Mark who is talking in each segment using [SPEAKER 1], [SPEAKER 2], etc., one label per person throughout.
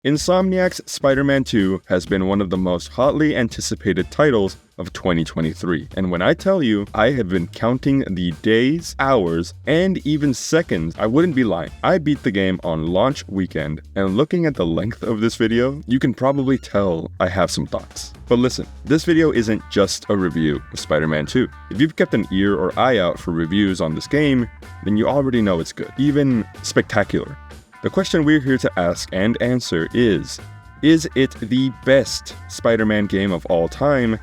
[SPEAKER 1] Insomniac's Spider-Man 2 has been one of the most hotly anticipated titles of 2023. And when I tell you I have been counting the days, hours, and even seconds, I wouldn't be lying. I beat the game on launch weekend, and looking at the length of this video, you can probably tell I have some thoughts. But listen, this video isn't just a review of Spider-Man 2. If you've kept an ear or eye out for reviews on this game, then you already know it's good, even spectacular. The question we're here to ask and answer is it the best Spider-Man game of all time?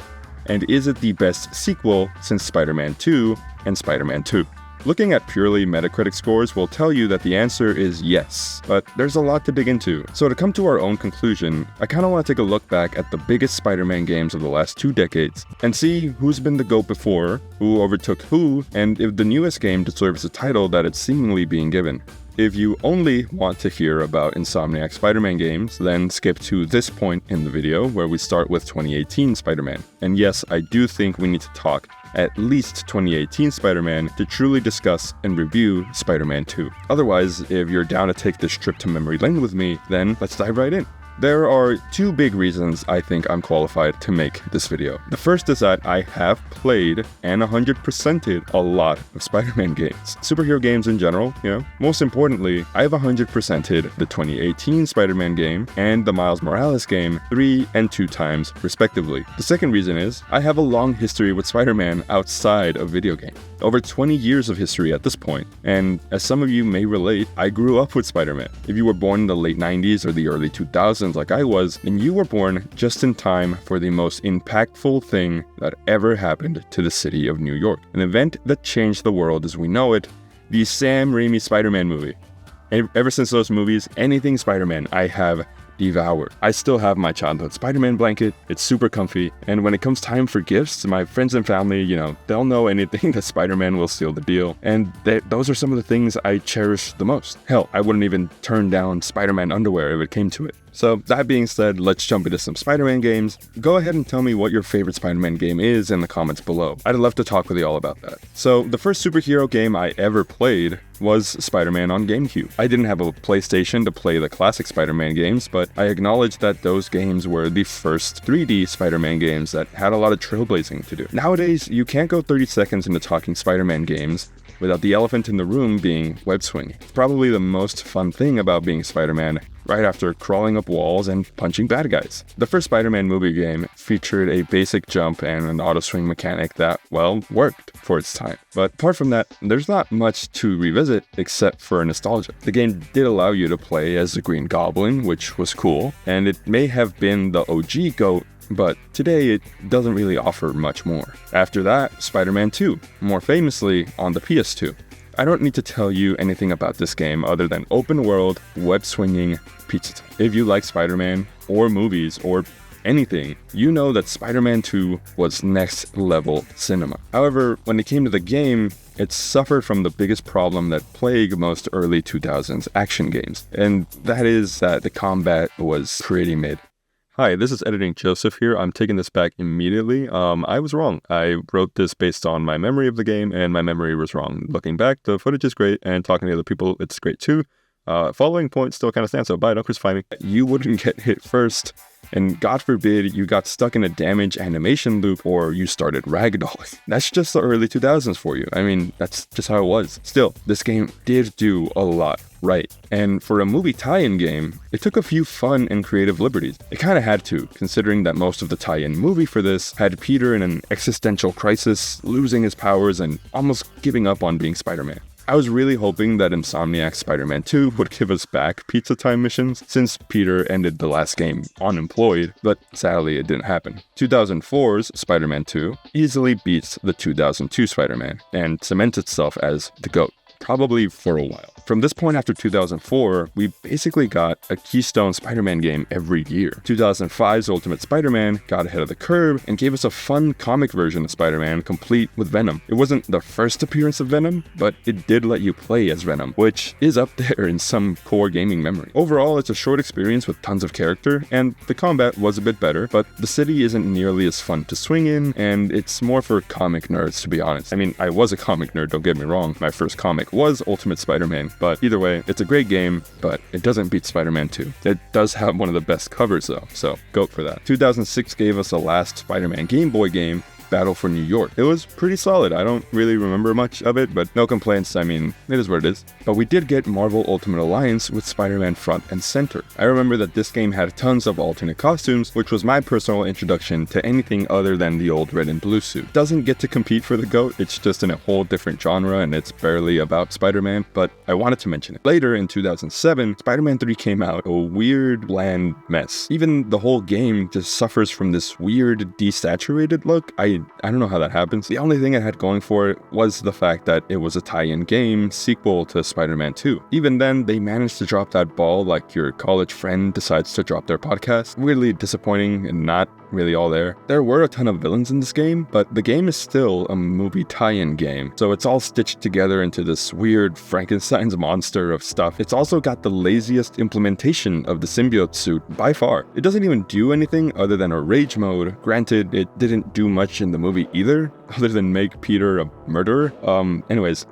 [SPEAKER 1] And is it the best sequel since Spider-Man 2 and Spider-Man 2? Looking at purely Metacritic scores will tell you that the answer is yes, but there's a lot to dig into. So to come to our own conclusion, I kind of want to take a look back at the biggest Spider-Man games of the last 2 decades and see who's been the GOAT before, who overtook who, and if the newest game deserves the title that it's seemingly being given. If you only want to hear about Insomniac Spider-Man games, then skip to this point in the video where we start with 2018 Spider-Man. And yes, I do think we need to talk at least 2018 Spider-Man to truly discuss and review Spider-Man 2. Otherwise, if you're down to take this trip to memory lane with me, then let's dive right in. There are 2 big reasons I think I'm qualified to make this video. The first is that I have played and 100%ed a lot of Spider-Man games. Superhero games in general, Most importantly, I have 100%ed the 2018 Spider-Man game and the Miles Morales game 3 and 2 times, respectively. The second reason is I have a long history with Spider-Man outside of video games. Over 20 years of history at this point, and as some of you may relate, I grew up with Spider-Man. If you were born in the late 90s or the early 2000s like I was, then you were born just in time for the most impactful thing that ever happened to the city of New York. An event that changed the world as we know it, the Sam Raimi Spider-Man movie. And ever since those movies, anything Spider-Man I have devoured. I still have my childhood Spider-Man blanket, it's super comfy, and when it comes time for gifts, my friends and family, they'll know anything that Spider-Man will seal the deal, and those are some of the things I cherish the most. Hell, I wouldn't even turn down Spider-Man underwear if it came to it. So that being said, let's jump into some Spider-Man games. Go ahead and tell me what your favorite Spider-Man game is in the comments below. I'd love to talk with you all about that. So the first superhero game I ever played was Spider-Man on GameCube. I didn't have a PlayStation to play the classic Spider-Man games, but I acknowledge that those games were the first 3D Spider-Man games that had a lot of trailblazing to do. Nowadays, you can't go 30 seconds into talking Spider-Man games without the elephant in the room being web swinging. It's probably the most fun thing about being Spider-Man, right after crawling up walls and punching bad guys. The first Spider-Man movie game featured a basic jump and an auto-swing mechanic that, well, worked for its time. But apart from that, there's not much to revisit except for nostalgia. The game did allow you to play as the Green Goblin, which was cool, and it may have been the OG GOAT, but today it doesn't really offer much more. After that, Spider-Man 2, more famously on the PS2. I don't need to tell you anything about this game other than open world, web swinging, pizza time. If you like Spider-Man or movies or anything, you know that Spider-Man 2 was next level cinema. However, when it came to the game, it suffered from the biggest problem that plagued most early 2000s action games, and that is that the combat was pretty mid. Hi, this is Editing Joseph here. I'm taking this back immediately. I was wrong. I wrote this based on my memory of the game, and my memory was wrong. Looking back, the footage is great, and talking to other people, it's great too. Following point still kind of stands, so bye, don't crucify me. You wouldn't get hit first, and God forbid you got stuck in a damage animation loop or you started ragdolling. That's just the early 2000s for you. I mean, that's just how it was. Still, this game did do a lot right. And for a movie tie-in game, it took a few fun and creative liberties. It kind of had to, considering that most of the tie-in movie for this had Peter in an existential crisis, losing his powers and almost giving up on being Spider-Man. I was really hoping that Insomniac Spider-Man 2 would give us back pizza time missions, since Peter ended the last game unemployed, but sadly it didn't happen. 2004's Spider-Man 2 easily beats the 2002 Spider-Man, and cements itself as the GOAT, probably for a while. From this point after 2004, we basically got a keystone Spider-Man game every year. 2005's Ultimate Spider-Man got ahead of the curve and gave us a fun comic version of Spider-Man complete with Venom. It wasn't the first appearance of Venom, but it did let you play as Venom, which is up there in some core gaming memory. Overall, it's a short experience with tons of character, and the combat was a bit better, but the city isn't nearly as fun to swing in, and it's more for comic nerds, to be honest. I mean, I was a comic nerd, don't get me wrong. My first comic was Ultimate Spider-Man, But either way, it's a great game, but it doesn't beat Spider-Man 2. It does have one of the best covers though, so GOAT for that. 2006 gave us the last Spider-Man Game Boy game, Battle for New York. It was pretty solid. I don't really remember much of it, but no complaints. I mean, it is what it is. But we did get Marvel Ultimate Alliance with Spider-Man front and center. I remember that this game had tons of alternate costumes, which was my personal introduction to anything other than the old red and blue suit. Doesn't get to compete for the GOAT, it's just in a whole different genre and it's barely about Spider-Man, but I wanted to mention it. Later in 2007, Spider-Man 3 came out, a weird, bland mess. Even the whole game just suffers from this weird, desaturated look. I don't know how that happens. The only thing it had going for it was the fact that it was a tie-in game sequel to Spider-Man 2. Even then, they managed to drop that ball like your college friend decides to drop their podcast. Weirdly disappointing and not really all there. There were a ton of villains in this game, but the game is still a movie tie-in game, so it's all stitched together into this weird Frankenstein's monster of stuff. It's also got the laziest implementation of the symbiote suit by far. It doesn't even do anything other than a rage mode. Granted, it didn't do much in the movie either, other than make Peter a murderer. Anyways,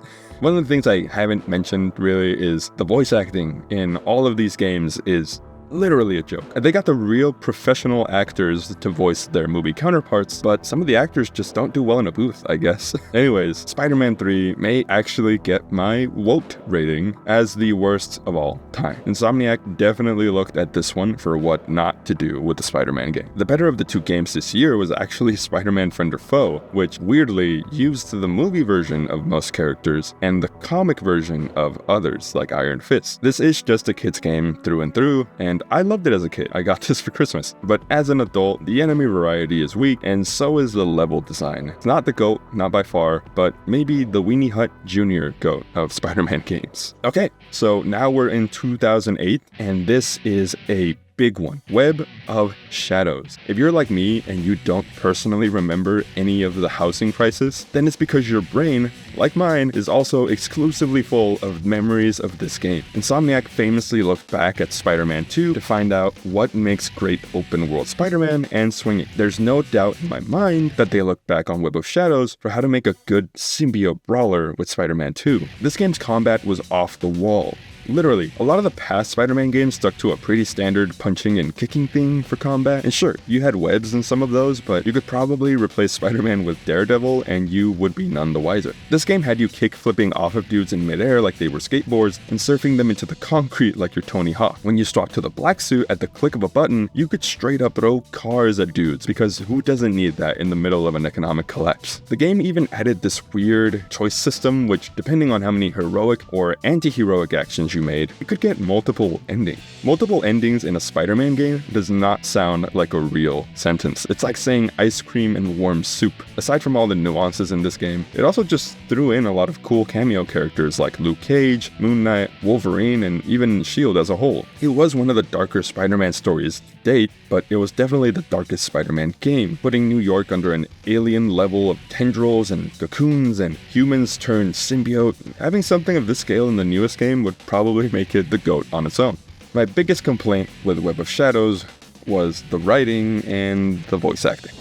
[SPEAKER 1] one of the things I haven't mentioned really is the voice acting in all of these games is literally a joke. They got the real professional actors to voice their movie counterparts, but some of the actors just don't do well in a booth, I guess. Anyways, Spider-Man 3 may actually get my WOT rating as the worst of all time. Insomniac definitely looked at this one for what not to do with the Spider-Man game. The better of the two games this year was actually Spider-Man Friend or Foe, which weirdly used the movie version of most characters and the comic version of others, like Iron Fist. This is just a kid's game through and through, and I loved it as a kid. I got this for Christmas. But as an adult, the enemy variety is weak, and so is the level design. It's not the GOAT, not by far, but maybe the Weenie Hut Jr. GOAT of Spider-Man games. Okay, so now we're in 2008, and this is a big one. Web of Shadows. If you're like me and you don't personally remember any of the housing crisis, then it's because your brain, like mine, is also exclusively full of memories of this game. Insomniac famously looked back at Spider-Man 2 to find out what makes great open world Spider-Man and swinging. There's no doubt in my mind that they looked back on Web of Shadows for how to make a good symbiote brawler with Spider-Man 2. This game's combat was off the wall. Literally, a lot of the past Spider-Man games stuck to a pretty standard punching and kicking theme for combat, and sure, you had webs in some of those, but you could probably replace Spider-Man with Daredevil and you would be none the wiser. This game had you kick flipping off of dudes in midair like they were skateboards and surfing them into the concrete like you're Tony Hawk. When you swapped to the black suit at the click of a button, you could straight up throw cars at dudes, because who doesn't need that in the middle of an economic collapse? The game even added this weird choice system, which depending on how many heroic or anti-heroic actions you made, you could get multiple endings. Multiple endings in a Spider-Man game does not sound like a real sentence. It's like saying ice cream and warm soup. Aside from all the nuances in this game, it also just threw in a lot of cool cameo characters like Luke Cage, Moon Knight, Wolverine, and even S.H.I.E.L.D. as a whole. It was one of the darker Spider-Man stories to date, but it was definitely the darkest Spider-Man game, putting New York under an alien level of tendrils and cocoons and humans turned symbiote. Having something of this scale in the newest game would probably make it the GOAT on its own. My biggest complaint with Web of Shadows was the writing and the voice acting.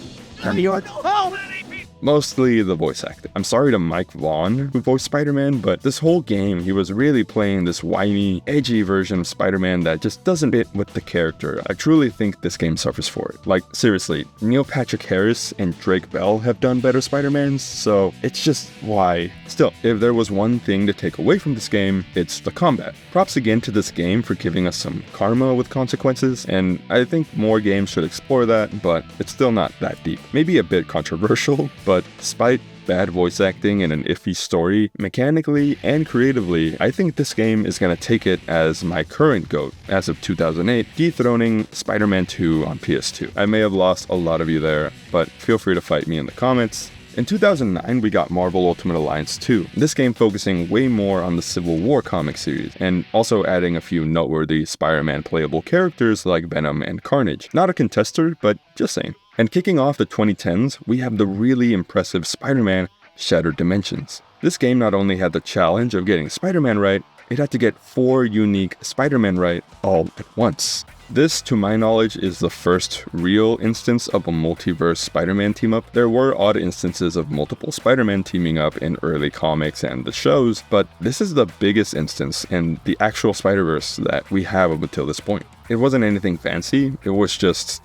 [SPEAKER 1] Mostly the voice acting. I'm sorry to Mike Vaughn, who voiced Spider-Man, but this whole game, he was really playing this whiny, edgy version of Spider-Man that just doesn't fit with the character. I truly think this game suffers for it. Like, seriously, Neil Patrick Harris and Drake Bell have done better Spider-Mans, so it's just why. Still, if there was one thing to take away from this game, it's the combat. Props again to this game for giving us some karma with consequences, and I think more games should explore that, but it's still not that deep. Maybe a bit controversial, but despite bad voice acting and an iffy story, mechanically and creatively, I think this game is going to take it as my current GOAT as of 2008, dethroning Spider-Man 2 on PS2. I may have lost a lot of you there, but feel free to fight me in the comments. In 2009, we got Marvel Ultimate Alliance 2, this game focusing way more on the Civil War comic series, and also adding a few noteworthy Spider-Man playable characters like Venom and Carnage. Not a contester, but just saying. And kicking off the 2010s, we have the really impressive Spider-Man Shattered Dimensions. This game not only had the challenge of getting Spider-Man right, it had to get 4 unique Spider-Man right all at once. This, to my knowledge, is the first real instance of a multiverse Spider-Man team-up. There were odd instances of multiple Spider-Man teaming up in early comics and the shows, but this is the biggest instance in the actual Spider-Verse that we have up until this point. It wasn't anything fancy, it was just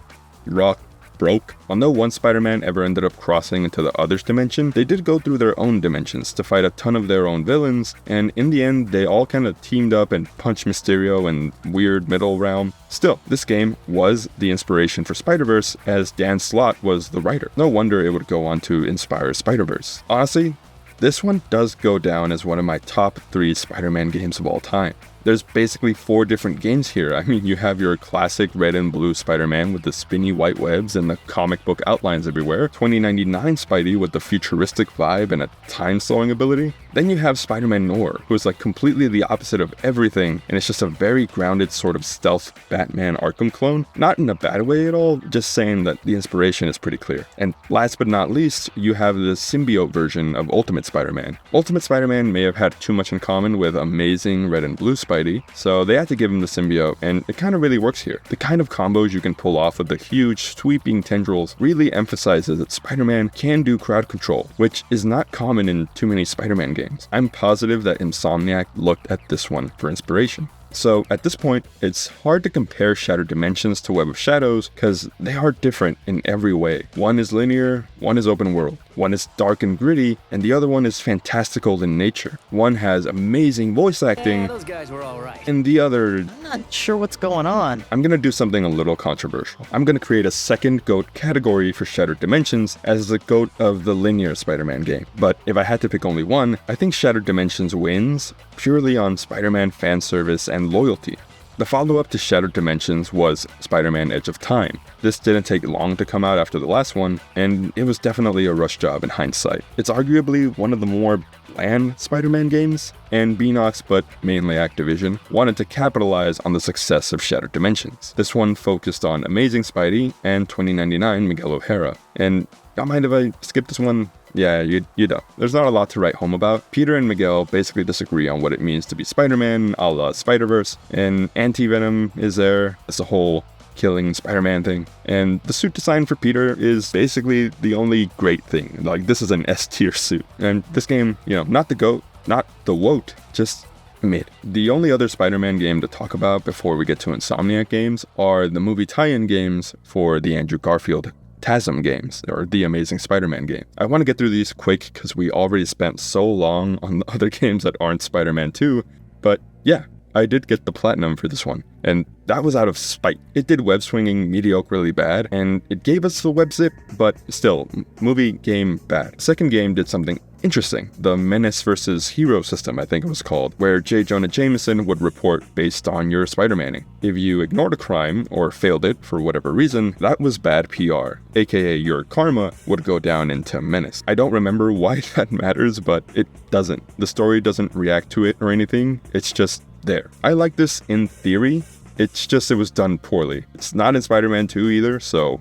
[SPEAKER 1] rock broke. Although one Spider-Man ever ended up crossing into the other's dimension, they did go through their own dimensions to fight a ton of their own villains, and in the end, they all kind of teamed up and punched Mysterio in weird middle realm. Still, this game was the inspiration for Spider-Verse, as Dan Slott was the writer. No wonder it would go on to inspire Spider-Verse. Honestly, this one does go down as one of my top 3 Spider-Man games of all time. There's basically 4 different games here. I mean, you have your classic red and blue Spider-Man with the spinny white webs and the comic book outlines everywhere, 2099 Spidey with the futuristic vibe and a time-slowing ability. Then you have Spider-Man Noir, who is like completely the opposite of everything, and it's just a very grounded sort of stealth Batman Arkham clone. Not in a bad way at all, just saying that the inspiration is pretty clear. And last but not least, you have the symbiote version of Ultimate Spider-Man. Ultimate Spider-Man may have had too much in common with Amazing Red and Blue Spidey, so they had to give him the symbiote, and it kind of really works here. The kind of combos you can pull off with the huge, sweeping tendrils really emphasizes that Spider-Man can do crowd control, which is not common in too many Spider-Man games. I'm positive that Insomniac looked at this one for inspiration. So at this point, it's hard to compare Shattered Dimensions to Web of Shadows because they are different in every way. One is linear, one is open world. One is dark and gritty, and the other one is fantastical in nature. One has amazing voice acting,
[SPEAKER 2] those guys were all right.
[SPEAKER 1] And the other...
[SPEAKER 3] I'm not sure what's going on.
[SPEAKER 1] I'm gonna do something a little controversial. I'm gonna create a second GOAT category for Shattered Dimensions as the GOAT of the linear Spider-Man game. But if I had to pick only one, I think Shattered Dimensions wins purely on Spider-Man fan service and loyalty. The follow-up to Shattered Dimensions was Spider-Man Edge of Time. This didn't take long to come out after the last one, and it was definitely a rush job in hindsight. It's arguably one of the more bland Spider-Man games, and Beanox, but mainly Activision, wanted to capitalize on the success of Shattered Dimensions. This one focused on Amazing Spidey and 2099 Miguel O'Hara. And don't mind if I skip this one? Yeah, you don't. There's not a lot to write home about. Peter and Miguel basically disagree on what it means to be Spider-Man, a la Spider-Verse, and Anti-Venom is there. It's a whole killing Spider-Man thing. And the suit design for Peter is basically the only great thing. Like, this is an S-tier suit. And this game, not the GOAT, not the WOAT, just mid. The only other Spider-Man game to talk about before we get to Insomniac Games are the movie tie-in games for the Andrew Garfield TASM Games, or the Amazing Spider-Man game. I want to get through these quick because we already spent so long on the other games that aren't Spider-Man 2, but yeah, I did get the platinum for this one, and that was out of spite. It did web swinging mediocrely bad, and it gave us the web zip, but still, movie game bad. Second game did something interesting. The Menace vs. Hero system, I think it was called, where J. Jonah Jameson would report based on your Spider-Maning. If you ignored a crime or failed it for whatever reason, that was bad PR, aka your karma would go down into Menace. I don't remember why that matters, but it doesn't. The story doesn't react to it or anything, it's just there. I like this in theory, it's just it was done poorly. It's not in Spider-Man 2 either, so...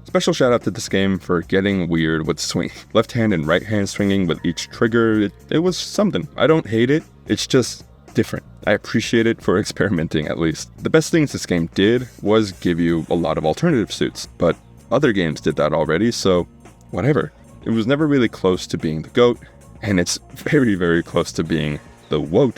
[SPEAKER 1] Special shout out to this game for getting weird with swing. Left hand and right hand swinging with each trigger, it was something. I don't hate it, it's just different. I appreciate it for experimenting at least. The best things this game did was give you a lot of alternative suits, but other games did that already, so whatever. It was never really close to being the GOAT, and it's very, very close to being the WOAT,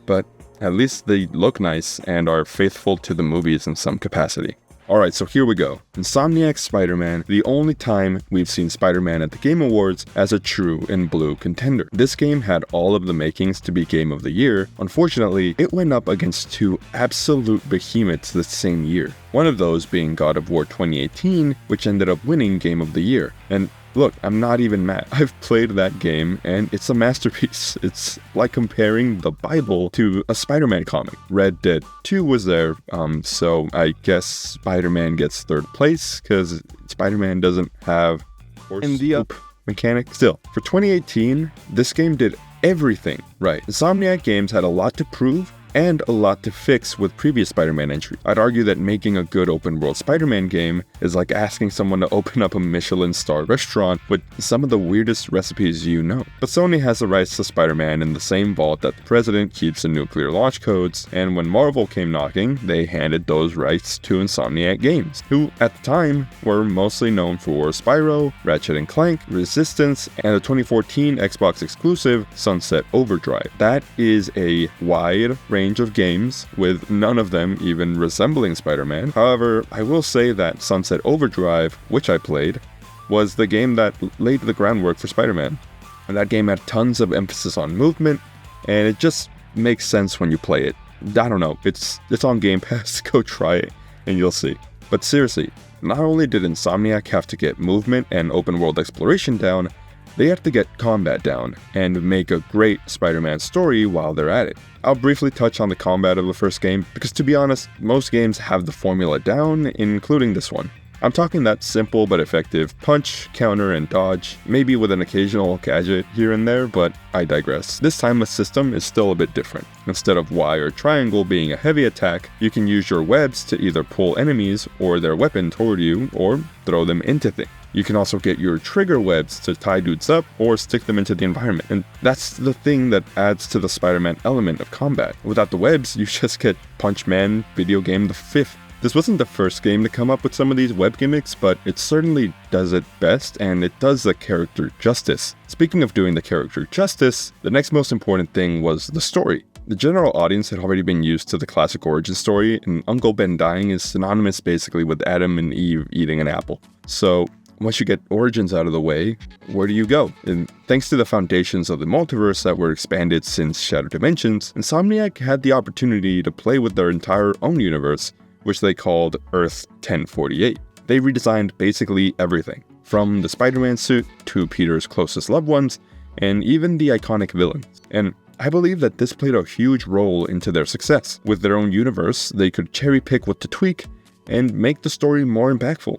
[SPEAKER 1] but at least they look nice and are faithful to the movies in some capacity. Alright, so here we go. Insomniac Spider-Man, the only time we've seen Spider-Man at the Game Awards as a true and blue contender. This game had all of the makings to be Game of the Year. Unfortunately, it went up against 2 absolute behemoths the same year. One of those being God of War 2018, which ended up winning Game of the Year. And look, I'm not even mad. I've played that game, and it's a masterpiece. It's like comparing the Bible to a Spider-Man comic. Red Dead 2 was there, so I guess Spider-Man gets 3rd place, because Spider-Man doesn't have horse poop mechanic. Still, for 2018, this game did everything right. Insomniac Games had a lot to prove, and a lot to fix with previous Spider-Man entries. I'd argue that making a good open-world Spider-Man game is like asking someone to open up a Michelin-star restaurant with some of the weirdest recipes you know. But Sony has the rights to Spider-Man in the same vault that the president keeps the nuclear launch codes, and when Marvel came knocking, they handed those rights to Insomniac Games, who at the time were mostly known for Spyro, Ratchet & Clank, Resistance, and the 2014 Xbox exclusive Sunset Overdrive. That is a wide range of games, with none of them even resembling Spider-Man. However, I will say that Sunset Overdrive, which I played, was the game that laid the groundwork for Spider-Man. And that game had tons of emphasis on movement, and it just makes sense when you play it. I don't know, it's on Game Pass, go try it, and you'll see. But seriously, not only did Insomniac have to get movement and open world exploration down, they have to get combat down, and make a great Spider-Man story while they're at it. I'll briefly touch on the combat of the first game, because to be honest, most games have the formula down, including this one. I'm talking that simple but effective punch, counter, and dodge, maybe with an occasional gadget here and there, but I digress. This time the system is still a bit different. Instead of Y or triangle being a heavy attack, you can use your webs to either pull enemies or their weapon toward you, or throw them into things. You can also get your trigger webs to tie dudes up or stick them into the environment, and that's the thing that adds to the Spider-Man element of combat. Without the webs, you just get Punch Man video game the fifth. This wasn't the first game to come up with some of these web gimmicks, but it certainly does it best, and it does the character justice. Speaking of doing the character justice, the next most important thing was the story. The general audience had already been used to the classic origin story, and Uncle Ben dying is synonymous basically with Adam and Eve eating an apple. So once you get Origins out of the way, where do you go? And thanks to the foundations of the multiverse that were expanded since Shattered Dimensions, Insomniac had the opportunity to play with their entire own universe, which they called Earth 1048. They redesigned basically everything, from the Spider-Man suit to Peter's closest loved ones, and even the iconic villains. And I believe that this played a huge role into their success. With their own universe, they could cherry pick what to tweak and make the story more impactful.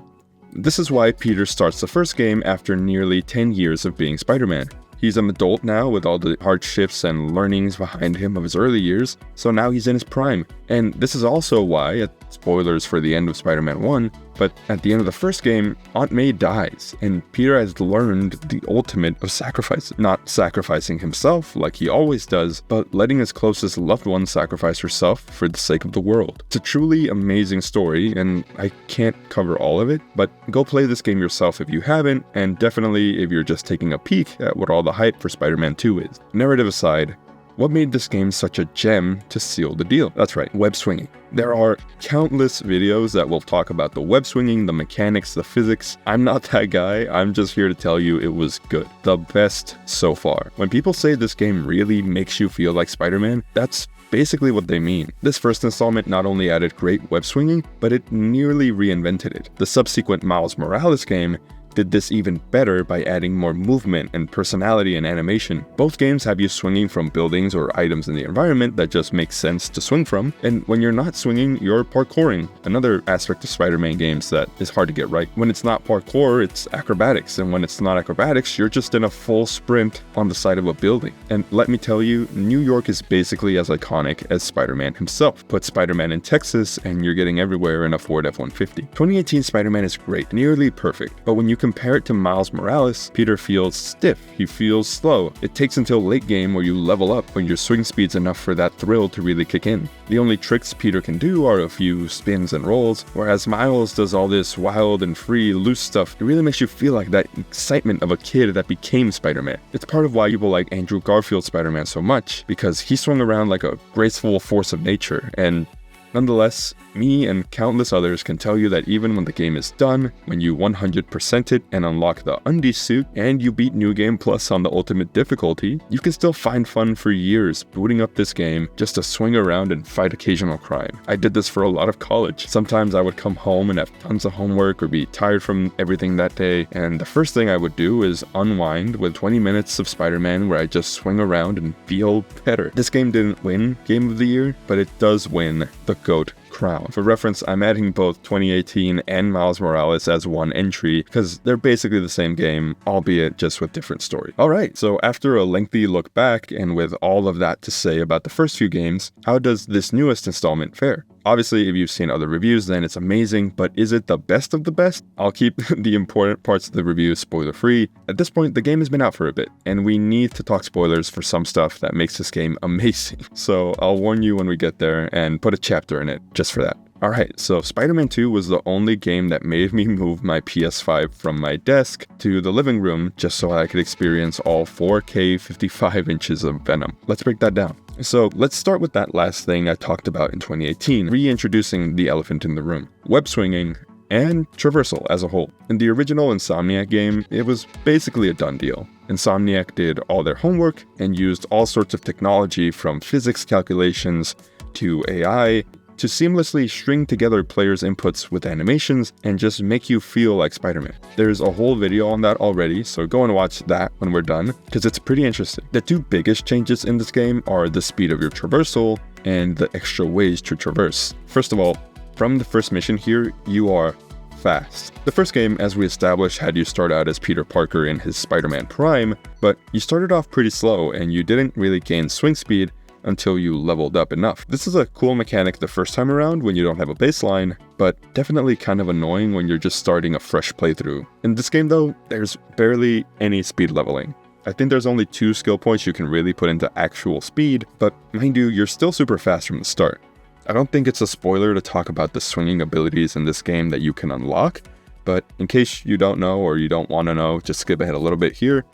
[SPEAKER 1] This is why Peter starts the first game after nearly 10 years of being Spider-Man. He's an adult now with all the hardships and learnings behind him of his early years, so now he's in his prime. And this is also why, spoilers for the end of Spider-Man 1, but at the end of the first game, Aunt May dies, and Peter has learned the ultimate of sacrifice. Not sacrificing himself like he always does, but letting his closest loved one sacrifice herself for the sake of the world. It's a truly amazing story, and I can't cover all of it, but go play this game yourself if you haven't, and definitely if you're just taking a peek at what all the hype for Spider-Man 2 is. Narrative aside, what made this game such a gem to seal the deal? That's right, web swinging. There are countless videos that will talk about the web swinging, the mechanics, the physics. I'm not that guy, I'm just here to tell you it was good. The best so far. When people say this game really makes you feel like Spider-Man, that's basically what they mean. This first installment not only added great web swinging, but it nearly reinvented it. The subsequent Miles Morales game did this even better by adding more movement and personality and animation. Both games have you swinging from buildings or items in the environment that just makes sense to swing from, and when you're not swinging, you're parkouring, another aspect of Spider-Man games that is hard to get right. When it's not parkour, it's acrobatics, and when it's not acrobatics, you're just in a full sprint on the side of a building. And let me tell you, New York is basically as iconic as Spider-Man himself. Put Spider-Man in Texas, and you're getting everywhere in a Ford F-150. 2018 Spider-Man is great, nearly perfect, but when you compare it to Miles Morales, Peter feels stiff, he feels slow. It takes until late game where you level up when your swing speed's enough for that thrill to really kick in. The only tricks Peter can do are a few spins and rolls, whereas Miles does all this wild and free, loose stuff. It really makes you feel like that excitement of a kid that became Spider-Man. It's part of why people like Andrew Garfield's Spider-Man so much, because he swung around like a graceful force of nature, and nonetheless, me and countless others can tell you that even when the game is done, when you 100% it and unlock the Undie suit, and you beat New Game Plus on the ultimate difficulty, you can still find fun for years booting up this game just to swing around and fight occasional crime. I did this for a lot of college. Sometimes I would come home and have tons of homework or be tired from everything that day, and the first thing I would do is unwind with 20 minutes of Spider-Man where I just swing around and feel better. This game didn't win Game of the Year, but it does win the GOAT crown. For reference, I'm adding both 2018 and Miles Morales as one entry because they're basically the same game, albeit just with different story. Alright, so after a lengthy look back and with all of that to say about the first few games, how does this newest installment fare? Obviously, if you've seen other reviews, then it's amazing, but is it the best of the best? I'll keep the important parts of the review spoiler-free. At this point, the game has been out for a bit, and we need to talk spoilers for some stuff that makes this game amazing. So I'll warn you when we get there and put a chapter in it just for that. Alright, so Spider-Man 2 was the only game that made me move my PS5 from my desk to the living room just so I could experience all 4K 55 inches of Venom. Let's break that down. So let's start with that last thing I talked about in 2018, reintroducing the elephant in the room, web swinging, and traversal as a whole. In the original Insomniac game, it was basically a done deal. Insomniac did all their homework and used all sorts of technology from physics calculations to AI to seamlessly string together players' inputs with animations and just make you feel like Spider-Man. There's a whole video on that already, so go and watch that when we're done, because it's pretty interesting. The two biggest changes in this game are the speed of your traversal and the extra ways to traverse. First of all, from the first mission here, you are fast. The first game, as we established, had you start out as Peter Parker in his Spider-Man Prime, but you started off pretty slow and you didn't really gain swing speed until you leveled up enough. This is a cool mechanic the first time around when you don't have a baseline, but definitely kind of annoying when you're just starting a fresh playthrough. In this game though, there's barely any speed leveling. I think there's only 2 skill points you can really put into actual speed, but mind you, you're still super fast from the start. I don't think it's a spoiler to talk about the swinging abilities in this game that you can unlock, but in case you don't know or you don't want to know, just skip ahead a little bit here.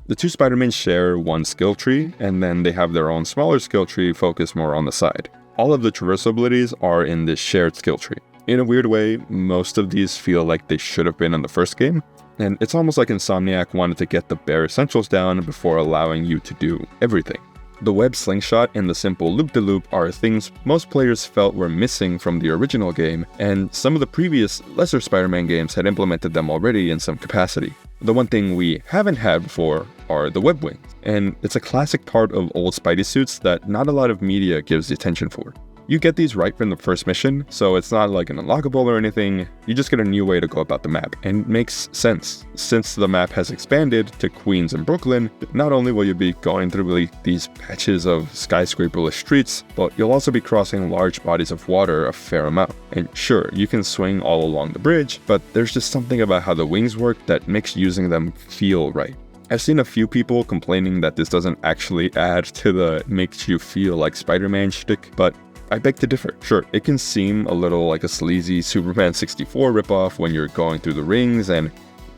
[SPEAKER 1] The two Spider-Men share one skill tree, and then they have their own smaller skill tree focused more on the side. All of the traversal abilities are in this shared skill tree. In a weird way, most of these feel like they should have been in the first game, and it's almost like Insomniac wanted to get the bare essentials down before allowing you to do everything. The web slingshot and the simple loop-de-loop are things most players felt were missing from the original game, and some of the previous lesser Spider-Man games had implemented them already in some capacity. The one thing we haven't had before are the web wings, and it's a classic part of old Spidey suits that not a lot of media gives the attention for. You get these right from the first mission, so it's not like an unlockable or anything, you just get a new way to go about the map, and it makes sense. Since the map has expanded to Queens and Brooklyn, not only will you be going through these patches of skyscraperless streets, but you'll also be crossing large bodies of water a fair amount. And sure, you can swing all along the bridge, but there's just something about how the wings work that makes using them feel right. I've seen a few people complaining that this doesn't actually add to the makes you feel like Spider-Man shtick, but I beg to differ. Sure, it can seem a little like a sleazy Superman 64 ripoff when you're going through the rings and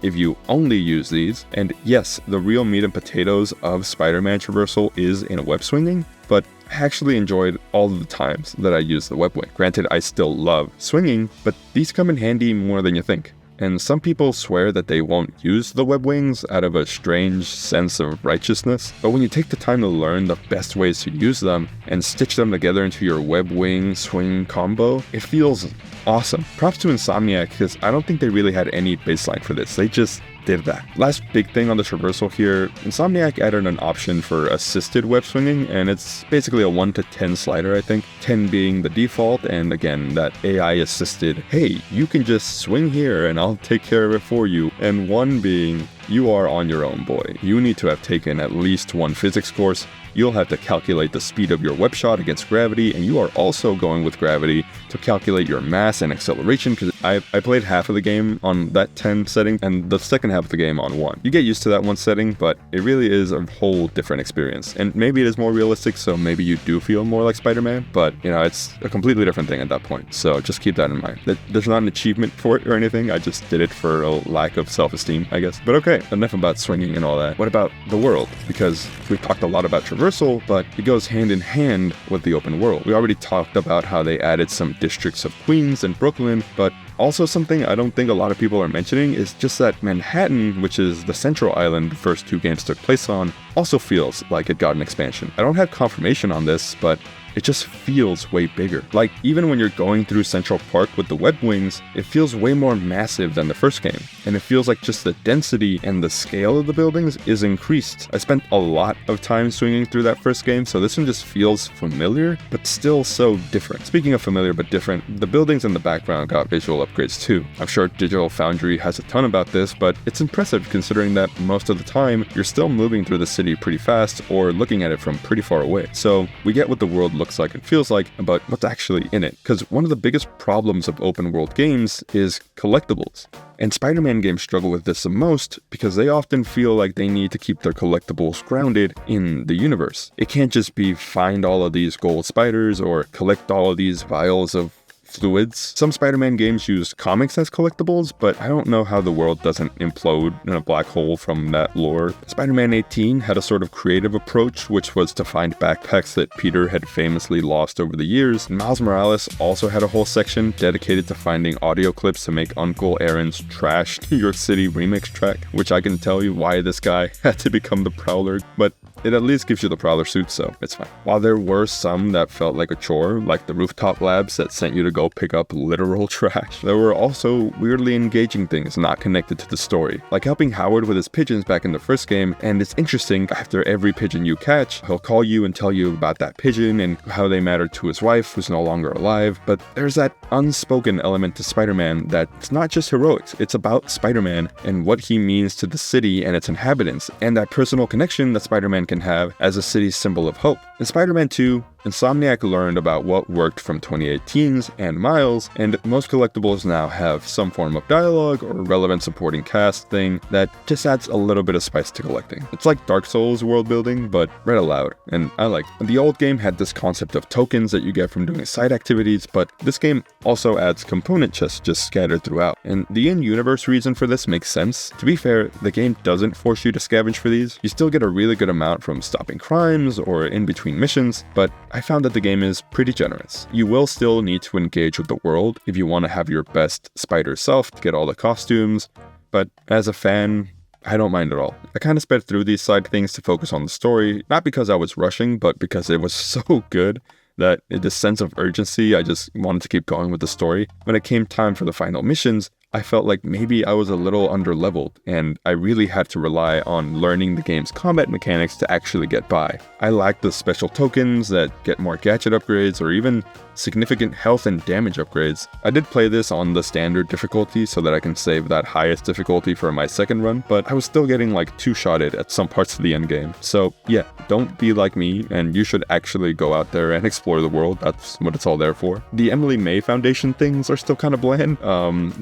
[SPEAKER 1] if you only use these, and yes, the real meat and potatoes of Spider-Man traversal is in web swinging, but I actually enjoyed all of the times that I used the web wing. Granted, I still love swinging, but these come in handy more than you think. And some people swear that they won't use the web wings out of a strange sense of righteousness, but when you take the time to learn the best ways to use them and stitch them together into your web wing swing combo, it feels awesome. Props to Insomniac, because I don't think they really had any baseline for this. They just did that. Last big thing on the traversal here, Insomniac added an option for assisted web swinging, and it's basically a 1 to 10 slider, I think. 10 being the default, and again, that AI assisted, hey, you can just swing here and I'll take care of it for you, and 1 being, you are on your own, boy. You need to have taken at least 1 physics course. You'll have to calculate the speed of your web shot against gravity, and you are also going with gravity to calculate your mass and acceleration, because I played half of the game on that 10 setting, and the second half of the game on 1. You get used to that 1 setting, but it really is a whole different experience, and maybe it is more realistic, so maybe you do feel more like Spider-Man, but, you know, it's a completely different thing at that point, so just keep that in mind. There's not an achievement for it or anything, I just did it for a lack of self-esteem, I guess. But okay, enough about swinging and all that. What about the world? Because we've talked a lot about traversal, but it goes hand in hand with the open world. We already talked about how they added some districts of Queens and Brooklyn, but also something I don't think a lot of people are mentioning is just that Manhattan, which is the central island the first 2 games took place on, also feels like it got an expansion. I don't have confirmation on this, but it just feels way bigger. Like, even when you're going through Central Park with the web wings, it feels way more massive than the first game, and it feels like just the density and the scale of the buildings is increased. I spent a lot of time swinging through that first game, so this one just feels familiar, but still so different. Speaking of familiar but different, the buildings in the background got visual upgrades too. I'm sure Digital Foundry has a ton about this, but it's impressive considering that most of the time, you're still moving through the city pretty fast or looking at it from pretty far away. So we get what the world looks like and feels like, but what's actually in it. Because one of the biggest problems of open world games is collectibles. And Spider-Man games struggle with this the most because they often feel like they need to keep their collectibles grounded in the universe. It can't just be find all of these gold spiders or collect all of these vials of fluids. Some Spider-Man games use comics as collectibles, but I don't know how the world doesn't implode in a black hole from that lore. Spider-Man 18 had a sort of creative approach, which was to find backpacks that Peter had famously lost over the years. And Miles Morales also had a whole section dedicated to finding audio clips to make Uncle Aaron's trash New York City remix track, which I can tell you why this guy had to become the Prowler, but it at least gives you the Prowler suit, so it's fine. While there were some that felt like a chore, like the rooftop labs that sent you to go pick up literal trash, there were also weirdly engaging things not connected to the story, like helping Howard with his pigeons back in the first game. And it's interesting, after every pigeon you catch, he'll call you and tell you about that pigeon and how they matter to his wife, who's no longer alive. But there's that unspoken element to Spider-Man that's not just heroics, it's about Spider-Man and what he means to the city and its inhabitants, and that personal connection that Spider-Man can have as a city's symbol of hope. In Spider-Man 2, Insomniac learned about what worked from 2018's and Miles, and most collectibles now have some form of dialogue or relevant supporting cast thing that just adds a little bit of spice to collecting. It's like Dark Souls world building, but read aloud, and I like it. The old game had this concept of tokens that you get from doing side activities, but this game also adds component chests just scattered throughout, and the in-universe reason for this makes sense. To be fair, the game doesn't force you to scavenge for these. You still get a really good amount from stopping crimes or in between missions, but I found that the game is pretty generous. You will still need to engage with the world if you want to have your best spider self to get all the costumes, but as a fan, I don't mind at all. I kind of sped through these side things to focus on the story, not because I was rushing, but because it was so good that this sense of urgency, I just wanted to keep going with the story. When it came time for the final missions, I felt like maybe I was a little underleveled, and I really had to rely on learning the game's combat mechanics to actually get by. I lacked the special tokens that get more gadget upgrades or even significant health and damage upgrades. I did play this on the standard difficulty so that I can save that highest difficulty for my second run, but I was still getting like two-shotted at some parts of the endgame. So yeah, don't be like me, and you should actually go out there and explore the world. That's what it's all there for. The Emily May Foundation things are still kind of bland.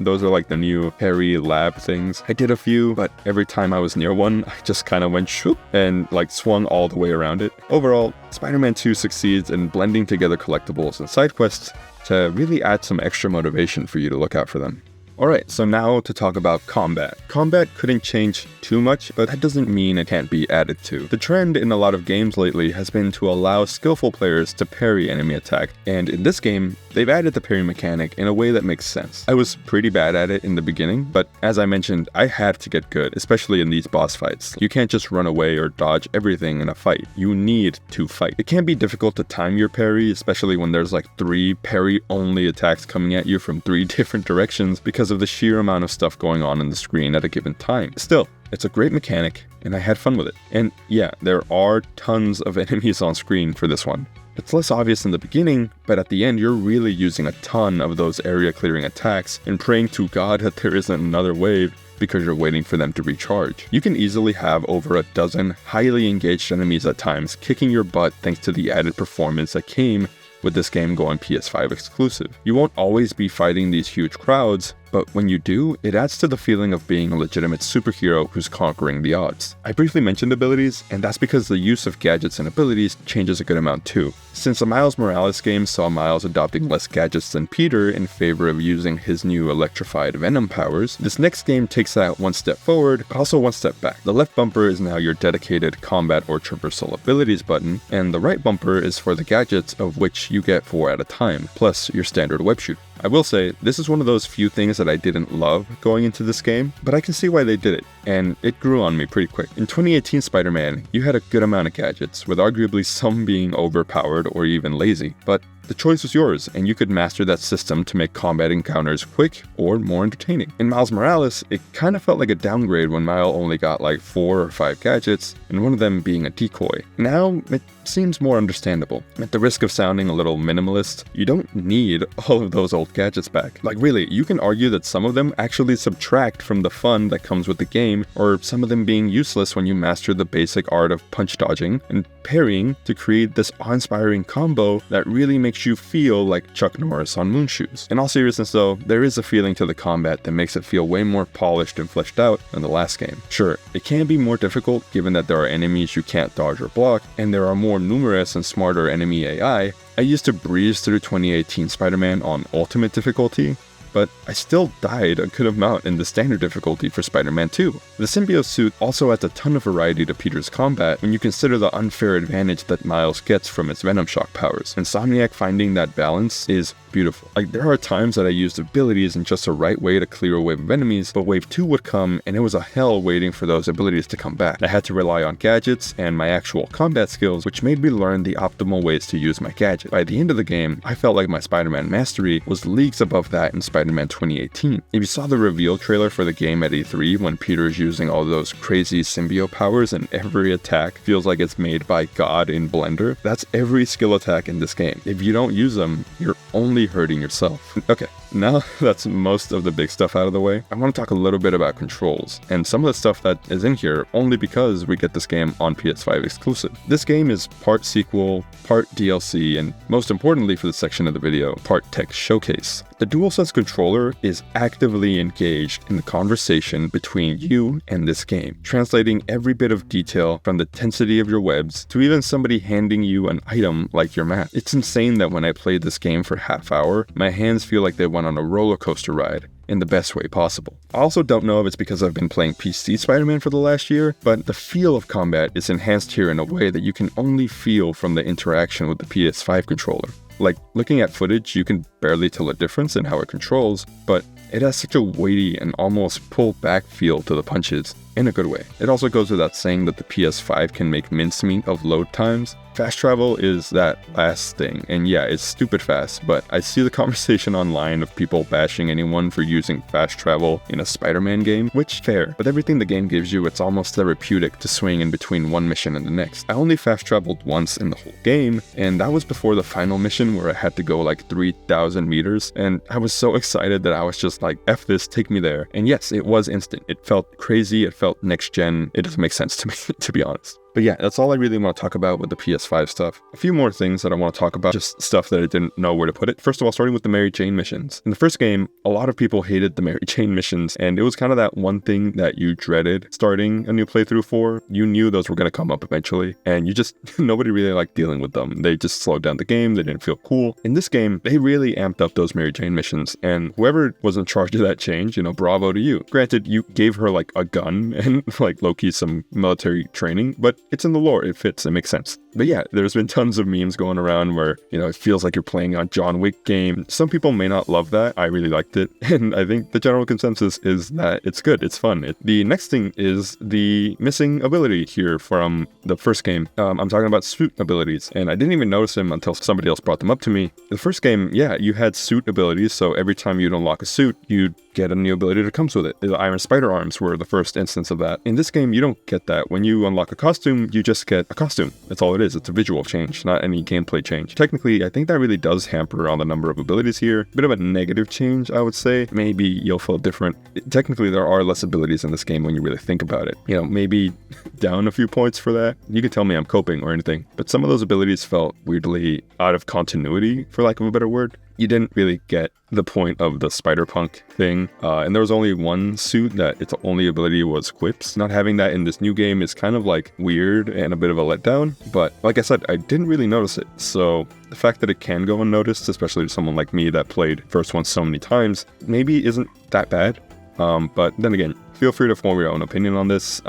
[SPEAKER 1] Those are like the new Harry lab things. I did a few, but every time I was near one, I just kind of went shoop and like swung all the way around it. Overall, Spider-Man 2 succeeds in blending together collectibles and side quests to really add some extra motivation for you to look out for them. Alright, so now to talk about combat. Combat couldn't change too much, but that doesn't mean it can't be added to. The trend in a lot of games lately has been to allow skillful players to parry enemy attack, and in this game, they've added the parry mechanic in a way that makes sense. I was pretty bad at it in the beginning, but as I mentioned, I had to get good, especially in these boss fights. You can't just run away or dodge everything in a fight. You need to fight. It can be difficult to time your parry, especially when there's like 3 parry-only attacks coming at you from 3 different directions because of the sheer amount of stuff going on in the screen at a given time. Still, it's a great mechanic, and I had fun with it. And yeah, there are tons of enemies on screen for this one. It's less obvious in the beginning, but at the end you're really using a ton of those area clearing attacks and praying to God that there isn't another wave because you're waiting for them to recharge. You can easily have over a dozen highly engaged enemies at times kicking your butt thanks to the added performance that came with this game going PS5 exclusive. You won't always be fighting these huge crowds, but when you do, it adds to the feeling of being a legitimate superhero who's conquering the odds. I briefly mentioned abilities, and that's because the use of gadgets and abilities changes a good amount too. Since the Miles Morales game saw Miles adopting less gadgets than Peter in favor of using his new electrified Venom powers, this next game takes that one step forward, but also one step back. The left bumper is now your dedicated combat or traversal abilities button, and the right bumper is for the gadgets, of which you get 4 at a time, plus your standard web shoot. I will say, this is one of those few things that I didn't love going into this game, but I can see why they did it, and it grew on me pretty quick. In 2018 Spider-Man, you had a good amount of gadgets, with arguably some being overpowered or even lazy, but the choice was yours, and you could master that system to make combat encounters quick or more entertaining. In Miles Morales, it kind of felt like a downgrade when Miles only got like 4 or 5 gadgets, and one of them being a decoy. Now, it seems more understandable. At the risk of sounding a little minimalist, you don't need all of those old gadgets back. Like really, you can argue that some of them actually subtract from the fun that comes with the game, or some of them being useless when you master the basic art of punch dodging and parrying to create this awe-inspiring combo that really makes you feel like Chuck Norris on moon shoes. In all seriousness though, there is a feeling to the combat that makes it feel way more polished and fleshed out than the last game. Sure, it can be more difficult given that there are enemies you can't dodge or block, and there are more numerous and smarter enemy AI. I used to breeze through 2018 Spider-Man on ultimate difficulty, but I still died a good amount in the standard difficulty for Spider-Man 2. The symbiote suit also adds a ton of variety to Peter's combat when you consider the unfair advantage that Miles gets from his Venom Shock powers. Insomniac finding that balance is beautiful. Like, there are times that I used abilities in just the right way to clear a wave of enemies, but wave 2 would come and it was a hell waiting for those abilities to come back. I had to rely on gadgets and my actual combat skills, which made me learn the optimal ways to use my gadget. By the end of the game, I felt like my Spider-Man mastery was leagues above that in Spider-Man 2018. If you saw the reveal trailer for the game at E3 when Peter is using all those crazy symbiote powers and every attack feels like it's made by God in Blender, that's every skill attack in this game. If you don't use them, you're only hurting yourself. Okay, now that's most of the big stuff out of the way, I want to talk a little bit about controls, and some of the stuff that is in here only because we get this game on PS5 exclusive. This game is part sequel, part DLC, and most importantly for this section of the video, part tech showcase. The DualSense controller is actively engaged in the conversation between you and this game, translating every bit of detail from the tensity of your webs to even somebody handing you an item like your map. It's insane that when I played this game for half hour, my hands feel like they went on a roller coaster ride in the best way possible. I also don't know if it's because I've been playing PC Spider-Man for the last year, but the feel of combat is enhanced here in a way that you can only feel from the interaction with the PS5 controller. Like, looking at footage, you can barely tell a difference in how it controls, but it has such a weighty and almost pulled back feel to the punches, in a good way. It also goes without saying that the PS5 can make mincemeat of load times. Fast travel is that last thing, and yeah, it's stupid fast, but I see the conversation online of people bashing anyone for using fast travel in a Spider-Man game, which fair. With everything the game gives you, it's almost therapeutic to swing in between one mission and the next. I only fast traveled once in the whole game, and that was before the final mission where I had to go like 3,000 meters, and I was so excited that I was just like, F this, take me there. And yes, it was instant. It felt crazy, it felt next gen. It doesn't make sense to me, to be honest. But yeah, that's all I really want to talk about with the PS5 stuff. A few more things that I want to talk about, just stuff that I didn't know where to put it. First of all, starting with the Mary Jane missions. In the first game, a lot of people hated the Mary Jane missions, and it was kind of that one thing that you dreaded starting a new playthrough for. You knew those were going to come up eventually, and you just, nobody really liked dealing with them. They just slowed down the game, they didn't feel cool. In this game, they really amped up those Mary Jane missions, and whoever was in charge of that change, bravo to you. Granted, you gave her like a gun and like low-key some military training, but it's in the lore, it fits, it makes sense. But yeah, there's been tons of memes going around where, it feels like you're playing a John Wick game. Some people may not love that. I really liked it. And I think the general consensus is that it's good, it's fun. The next thing is the missing ability here from the first game. I'm talking about suit abilities, and I didn't even notice them until somebody else brought them up to me. The first game, yeah, you had suit abilities, so every time you'd unlock a suit, you'd get a new ability that comes with it. The Iron Spider arms were the first instance of that. In this game, you don't get that. When you unlock a costume, you just get a costume. That's all it is. It's a visual change, not any gameplay change. Technically, I think that really does hamper on the number of abilities here. Bit of a negative change, I would say. Maybe you'll feel different. Technically, there are less abilities in this game when you really think about it. Maybe down a few points for that. You can tell me I'm coping or anything, but some of those abilities felt weirdly out of continuity, for lack of a better word. You didn't really get the point of the Spider-Punk thing, and there was only one suit that its only ability was quips. Not having that in this new game is kind of like weird and a bit of a letdown, but like I said, I didn't really notice it, so the fact that it can go unnoticed, especially to someone like me that played first one so many times, maybe isn't that bad. But then again, feel free to form your own opinion on this.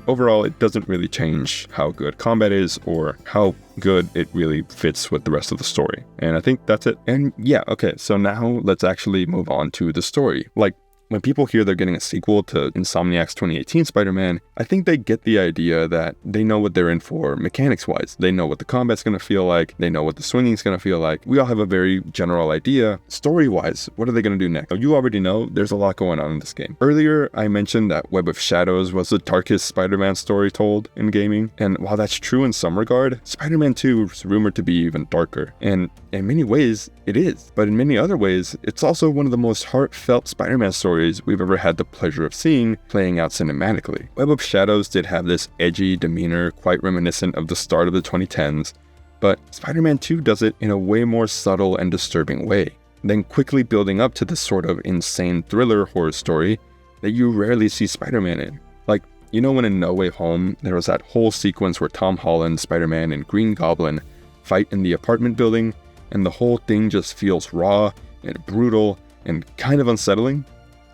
[SPEAKER 1] Overall, it doesn't really change how good combat is or how good it really fits with the rest of the story. And I think that's it. And yeah, okay, so now let's actually move on to the story. Like, when people hear they're getting a sequel to Insomniac's 2018 Spider-Man, I think they get the idea that they know what they're in for mechanics-wise. They know what the combat's going to feel like. They know what the swinging's going to feel like. We all have a very general idea. Story-wise, what are they going to do next? You already know there's a lot going on in this game. Earlier, I mentioned that Web of Shadows was the darkest Spider-Man story told in gaming. And while that's true in some regard, Spider-Man 2 is rumored to be even darker. And in many ways, it is. But in many other ways, it's also one of the most heartfelt Spider-Man stories we've ever had the pleasure of seeing playing out cinematically. Web of Shadows did have this edgy demeanor quite reminiscent of the start of the 2010s, but Spider-Man 2 does it in a way more subtle and disturbing way, then quickly building up to this sort of insane thriller horror story that you rarely see Spider-Man in. Like, you know when in No Way Home, there was that whole sequence where Tom Holland, Spider-Man, and Green Goblin fight in the apartment building, and the whole thing just feels raw and brutal and kind of unsettling?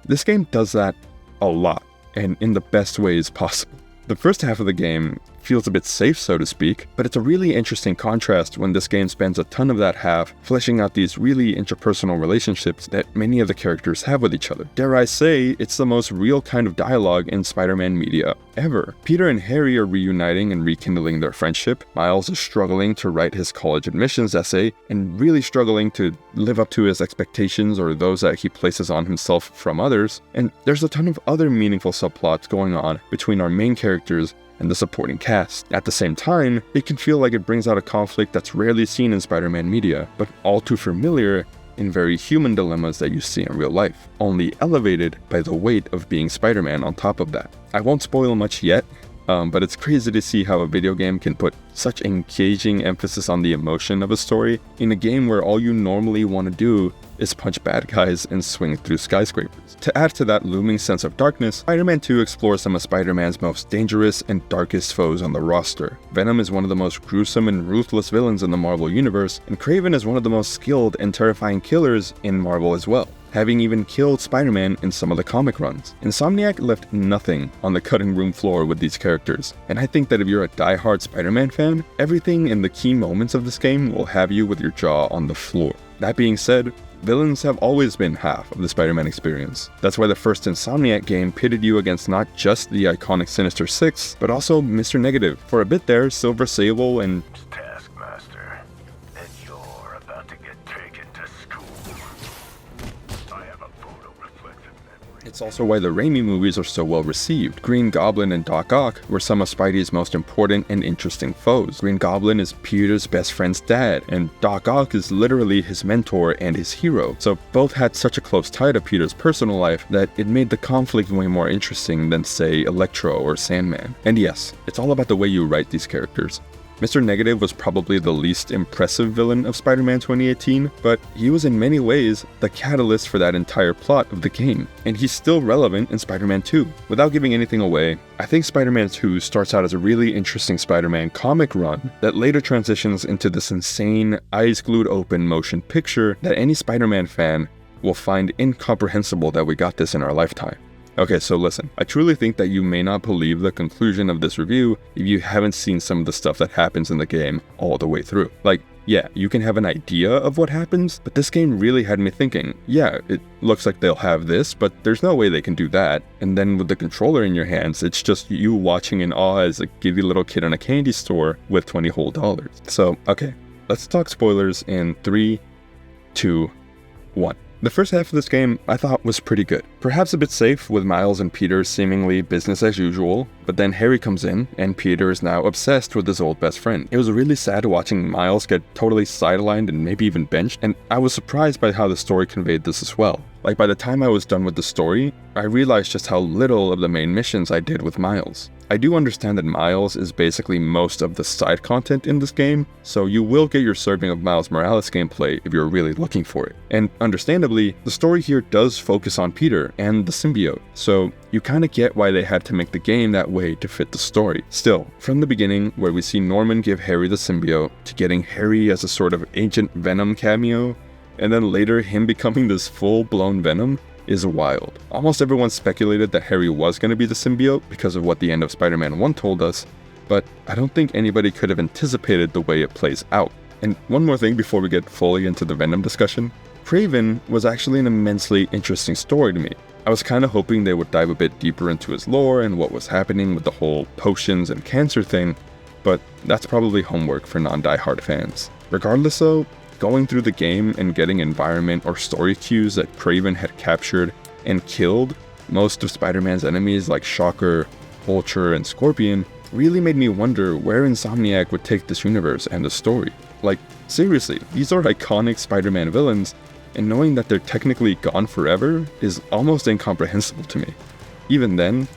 [SPEAKER 1] This game does that a lot, and in the best ways possible. The first half of the game feels a bit safe, so to speak, but it's a really interesting contrast when this game spends a ton of that half fleshing out these really interpersonal relationships that many of the characters have with each other. Dare I say, it's the most real kind of dialogue in Spider-Man media ever. Peter and Harry are reuniting and rekindling their friendship. Miles is struggling to write his college admissions essay and really struggling to live up to his expectations or those that he places on himself from others. And there's a ton of other meaningful subplots going on between our main characters and the supporting cast. At the same time, it can feel like it brings out a conflict that's rarely seen in Spider-Man media, but all too familiar in very human dilemmas that you see in real life, only elevated by the weight of being Spider-Man on top of that. I won't spoil much yet, but it's crazy to see how a video game can put such engaging emphasis on the emotion of a story in a game where all you normally want to do is punch bad guys and swing through skyscrapers. To add to that looming sense of darkness, Spider-Man 2 explores some of Spider-Man's most dangerous and darkest foes on the roster. Venom is one of the most gruesome and ruthless villains in the Marvel universe, and Kraven is one of the most skilled and terrifying killers in Marvel as well, having even killed Spider-Man in some of the comic runs. Insomniac left nothing on the cutting room floor with these characters, and I think that if you're a die-hard Spider-Man fan, everything in the key moments of this game will have you with your jaw on the floor. That being said, villains have always been half of the Spider-Man experience. That's why the first Insomniac game pitted you against not just the iconic Sinister Six, but also Mr. Negative. For a bit there, Silver Sable and
[SPEAKER 2] Taskmaster, and you're about to get taken to school. I have a photo-reflective memory.
[SPEAKER 1] it's also why the Raimi movies are so well received. Green Goblin and Doc Ock were some of Spidey's most important and interesting foes. Green Goblin is Peter's best friend's dad, and Doc Ock is literally his mentor and his hero. So both had such a close tie to Peter's personal life that it made the conflict way more interesting than, say, Electro or Sandman. And yes, it's all about the way you write these characters. Mr. Negative was probably the least impressive villain of Spider-Man 2018, but he was in many ways the catalyst for that entire plot of the game, and he's still relevant in Spider-Man 2. Without giving anything away, I think Spider-Man 2 starts out as a really interesting Spider-Man comic run that later transitions into this insane, eyes glued open motion picture that any Spider-Man fan will find incomprehensible that we got this in our lifetime. Okay, so listen, I truly think that you may not believe the conclusion of this review if you haven't seen some of the stuff that happens in the game all the way through. Like, yeah, you can have an idea of what happens, but this game really had me thinking, yeah, it looks like they'll have this, but there's no way they can do that. And then with the controller in your hands, it's just you watching in awe as a giddy little kid in a candy store with $20 whole. So, okay, let's talk spoilers in 3, 2, 1. The first half of this game I thought was pretty good. Perhaps a bit safe with Miles and Peter seemingly business as usual, but then Harry comes in and Peter is now obsessed with his old best friend. It was really sad watching Miles get totally sidelined and maybe even benched, and I was surprised by how the story conveyed this as well. Like, by the time I was done with the story, I realized just how little of the main missions I did with Miles. I do understand that Miles is basically most of the side content in this game, so you will get your serving of Miles Morales gameplay if you're really looking for it. And understandably, the story here does focus on Peter and the symbiote, so you kinda get why they had to make the game that way to fit the story. Still, from the beginning, where we see Norman give Harry the symbiote, to getting Harry as a sort of Agent Venom cameo, and then later him becoming this full-blown Venom, is wild. Almost everyone speculated that Harry was going to be the symbiote because of what the end of Spider-Man 1 told us, but I don't think anybody could have anticipated the way it plays out. And one more thing before we get fully into the Venom discussion. Kraven was actually an immensely interesting story to me. I was kind of hoping they would dive a bit deeper into his lore and what was happening with the whole potions and cancer thing, but that's probably homework for non-diehard fans. Regardless though, going through the game and getting environment or story cues that Kraven had captured and killed most of Spider-Man's enemies like Shocker, Vulture, and Scorpion really made me wonder where Insomniac would take this universe and the story. Like, seriously, these are iconic Spider-Man villains, and knowing that they're technically gone forever is almost incomprehensible to me. Even then,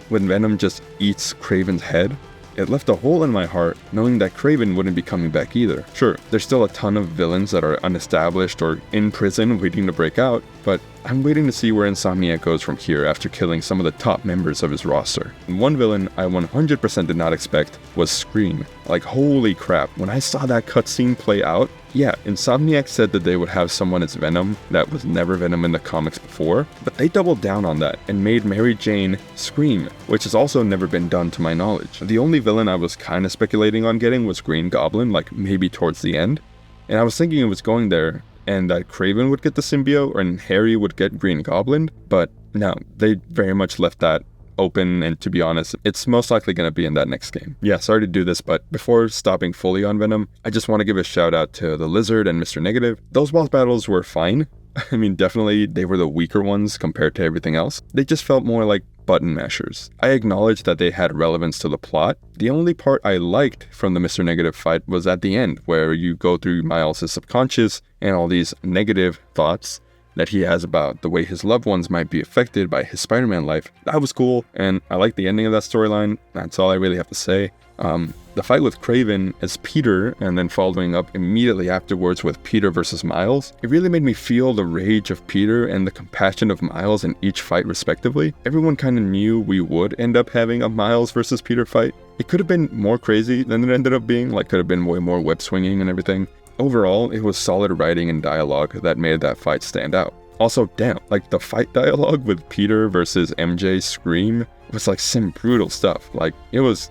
[SPEAKER 1] when Venom just eats Kraven's head, it left a hole in my heart knowing that Kraven wouldn't be coming back either. Sure, there's still a ton of villains that are unestablished or in prison waiting to break out, but I'm waiting to see where Insomniac goes from here after killing some of the top members of his roster. And one villain I 100% did not expect was Scream. Like, holy crap, when I saw that cutscene play out, yeah, Insomniac said that they would have someone as Venom that was never Venom in the comics before, but they doubled down on that and made Mary Jane Scream, which has also never been done to my knowledge. The only villain I was kinda speculating on getting was Green Goblin, like maybe towards the end, and I was thinking it was going there, and that Kraven would get the symbiote and Harry would get Green Goblin, but no, they very much left that open, and to be honest, it's most likely going to be in that next game. Yeah, sorry to do this, but before stopping fully on Venom, I just want to give a shout out to the Lizard and Mr. Negative. Those boss battles were fine. I mean, definitely they were the weaker ones compared to everything else. They just felt more like button mashers. I acknowledge that they had relevance to the plot. The only part I liked from the Mr. Negative fight was at the end, where you go through Miles' subconscious and all these negative thoughts that he has about the way his loved ones might be affected by his Spider-Man life. That was cool, and I like the ending of that storyline. That's all I really have to say. The fight with Kraven as Peter, and then following up immediately afterwards with Peter versus Miles, it really made me feel the rage of Peter and the compassion of Miles in each fight respectively. Everyone kind of knew we would end up having a Miles versus Peter fight. It could have been more crazy than it ended up being, like could have been way more web swinging and everything. Overall, it was solid writing and dialogue that made that fight stand out. Also, damn, like the fight dialogue with Peter versus MJ Scream was like some brutal stuff. Like it was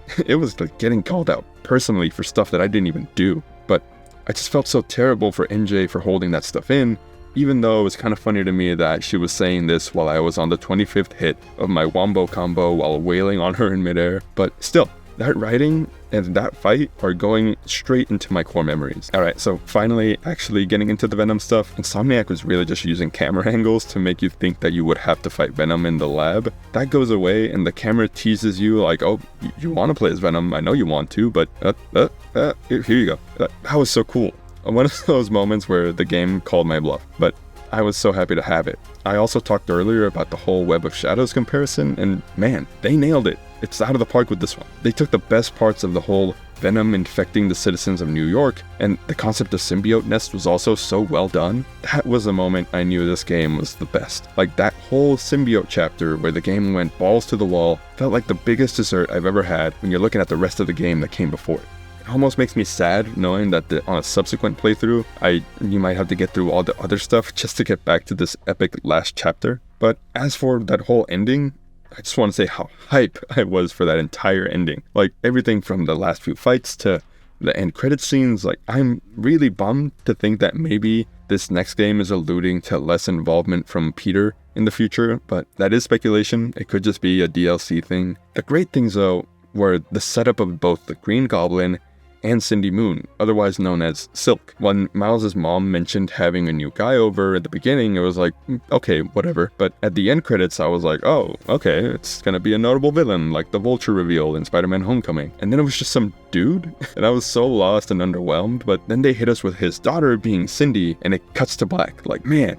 [SPEAKER 1] like getting called out personally for stuff that I didn't even do. But I just felt so terrible for MJ for holding that stuff in, even though it was kind of funny to me that she was saying this while I was on the 25th hit of my wombo combo while wailing on her in midair. But still, that writing and that fight are going straight into my core memories. Alright, so finally actually getting into the Venom stuff, Insomniac was really just using camera angles to make you think that you would have to fight Venom in the lab. That goes away and the camera teases you like, oh, you want to play as Venom, I know you want to, but here you go. That was so cool. One of those moments where the game called my bluff, but I was so happy to have it. I also talked earlier about the whole Web of Shadows comparison, and man, they nailed it. It's out of the park with this one. They took the best parts of the whole Venom infecting the citizens of New York, and the concept of symbiote nest was also so well done. That was the moment I knew this game was the best. Like that whole symbiote chapter where the game went balls to the wall felt like the biggest dessert I've ever had when you're looking at the rest of the game that came before it. It almost makes me sad knowing that on a subsequent playthrough, you might have to get through all the other stuff just to get back to this epic last chapter. But as for that whole ending, I just want to say how hype I was for that entire ending. Like everything from the last few fights to the end credit scenes. Like I'm really bummed to think that maybe this next game is alluding to less involvement from Peter in the future, but that is speculation. It could just be a DLC thing. The great things though were the setup of both the Green Goblin and Cindy Moon, otherwise known as Silk. When Miles' mom mentioned having a new guy over at the beginning, it was like, okay, whatever. But at the end credits, I was like, oh, okay, it's gonna be a notable villain, like the Vulture reveal in Spider-Man Homecoming. And then it was just some dude, and I was so lost and underwhelmed, but then they hit us with his daughter being Cindy, and it cuts to black. Like, man.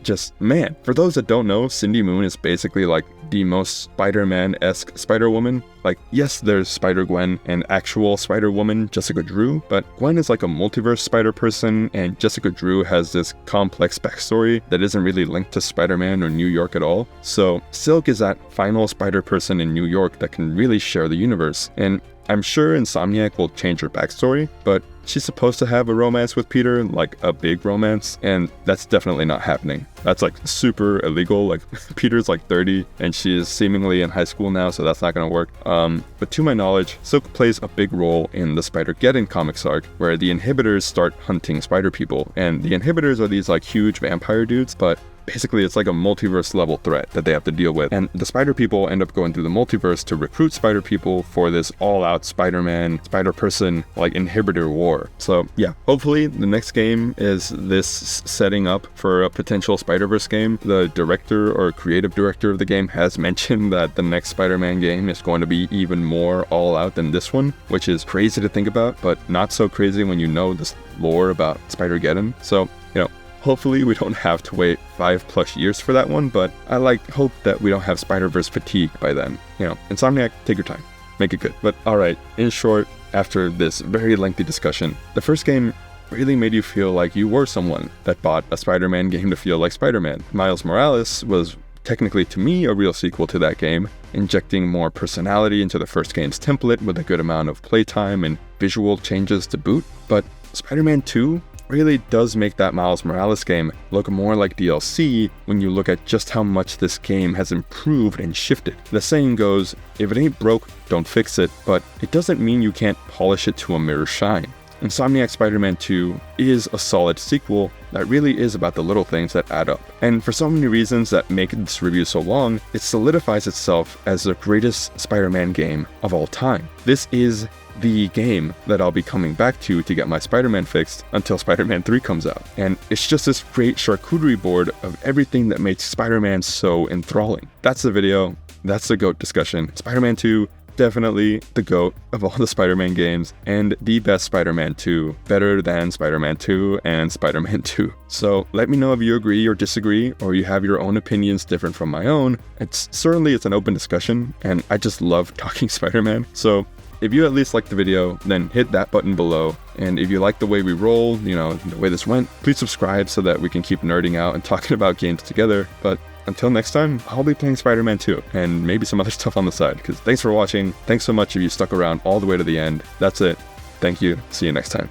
[SPEAKER 1] For those that don't know, Cindy Moon is basically like the most Spider-Man-esque Spider-Woman. Like, yes, there's Spider-Gwen and actual Spider-Woman Jessica Drew, but Gwen is like a multiverse Spider-Person, and Jessica Drew has this complex backstory that isn't really linked to Spider-Man or New York at all. So Silk is that final Spider-Person in New York that can really share the universe, and I'm sure Insomniac will change her backstory, but she's supposed to have a romance with Peter, like a big romance, and that's definitely not happening. That's like super illegal. Like Peter's like 30 and she is seemingly in high school now, so that's not gonna work. But to my knowledge, Silk plays a big role in the Spider-Geddon comics arc, where the inhibitors start hunting spider people, and the inhibitors are these like huge vampire dudes, but basically it's like a multiverse level threat that they have to deal with. And the spider people end up going through the multiverse to recruit spider people for this all-out Spider-Man, Spider-Person like inhibitor war. So yeah, hopefully the next game is this setting up for a potential Spider-Verse game. The director or creative director of the game has mentioned that the next Spider-Man game is going to be even more all-out than this one, which is crazy to think about, but not so crazy when you know this lore about Spider-Geddon. So, you know, hopefully we don't have to wait 5+ years for that one, but I hope that we don't have Spider-Verse fatigue by then. You know, Insomniac, take your time. Make it good. But alright, in short, after this very lengthy discussion, the first game really made you feel like you were someone that bought a Spider-Man game to feel like Spider-Man. Miles Morales was technically, to me, a real sequel to that game, injecting more personality into the first game's template with a good amount of playtime and visual changes to boot. But Spider-Man 2 really does make that Miles Morales game look more like DLC when you look at just how much this game has improved and shifted. The saying goes, if it ain't broke, don't fix it, but it doesn't mean you can't polish it to a mirror shine. Insomniac Spider-Man 2 is a solid sequel that really is about the little things that add up. And for so many reasons that make this review so long, it solidifies itself as the greatest Spider-Man game of all time. This is the game that I'll be coming back to get my Spider-Man fixed until Spider-Man 3 comes out. And it's just this great charcuterie board of everything that makes Spider-Man so enthralling. That's the video. That's the GOAT discussion. Spider-Man 2, definitely the GOAT of all the Spider-Man games, and the best Spider-Man 2, better than Spider-Man 2 and Spider-Man 2. So let me know if you agree or disagree, or you have your own opinions different from my own. It's an open discussion, and I just love talking Spider-Man. So if you at least liked the video, then hit that button below. And if you like the way we roll, you know, the way this went, please subscribe so that we can keep nerding out and talking about games together. But until next time, I'll be playing Spider-Man 2 and maybe some other stuff on the side. Because thanks for watching. Thanks so much if you stuck around all the way to the end. That's it. Thank you. See you next time.